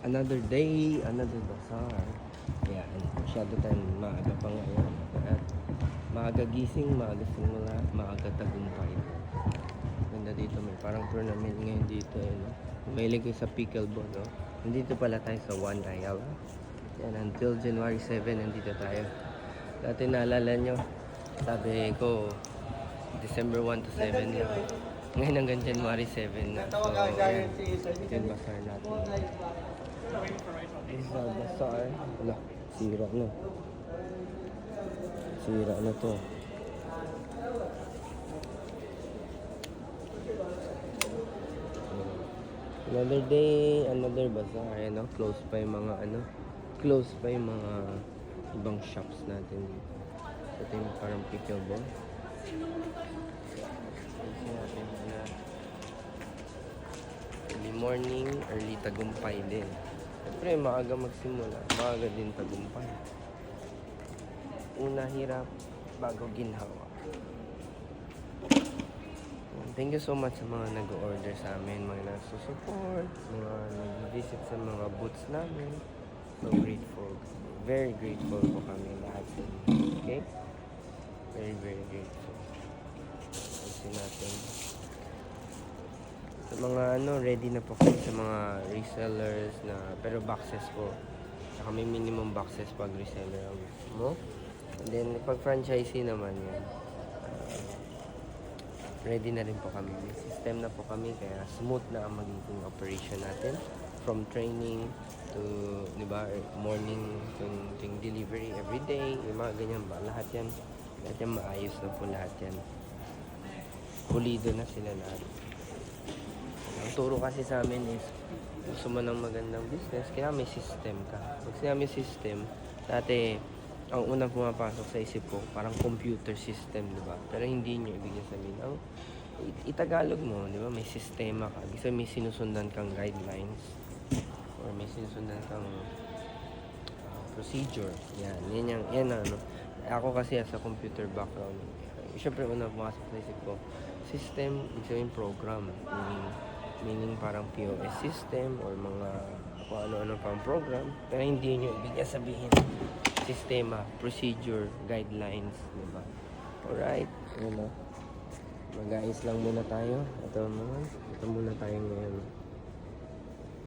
Another day, another bazaar. Ayan, masyado tayong maaga pa ngayon. At maaga gising, maaga simula, maaga tagumpay. Ganda dito, may parang tournament ngayon dito. No? Mahilig ko sa pickleball, no? Nandito pala tayo sa One Ayala. Yan, until January 7, nandito tayo. Dati naalala nyo, sabi ko, December 1 to 7 na. Ngayon hanggang January 7 na. So, ayan. Ito yung bazaar natin. This is our bazaar. Wala, sira na. Sira na to. Another day, another bazaar. Ayan, no? Close pa yung mga close pa yung mga ibang shops natin. Ito yung parang pickleball. Early morning, early tagumpay din. Siyempre, maaga magsimula, maaga din tagumpay. Una hirap, bago ginhawa. Thank you so much sa mga nag-order sa amin, mga nagsusupport, mga nag-visit sa mga booths namin. So grateful. Very grateful po kami lahat. Okay? Very, very grateful. Kasi natin. Sa mga ready na po kayo sa mga resellers na, pero boxes po. Saka may minimum boxes pag reseller mo. And then, pag franchisee naman yan. Ready na rin po kami. May system na po kami, kaya smooth na ang magiging operation natin. From training to, di ba, morning to delivery every day, yung mga ganyan ba. Lahat yan maayos na po lahat yan. Pulido na sila lahat. Ang turo kasi sa amin is, gusto mo ng magandang business, kaya may system ka. Pag sinabi system, dati, ang unang pumapasok sa isip ko, parang computer system, di ba? Pero hindi nyo ibig sabihin. Ang itagalog mo, di ba? May sistema ka. Ibig sabihin, may sinusundan kang guidelines or may sinusundan kang procedure. Yan ano. Ako kasi sa computer background, syempre unang pumasok sa isip ko, system, ibig sabihin program. Meaning parang POS system or mga kung ano-ano pang program. Pero hindi nyo ibig sabihin sistema, procedure, guidelines, diba? Alright, mag-ayos lang muna tayo. Ito muna tayo ngayon.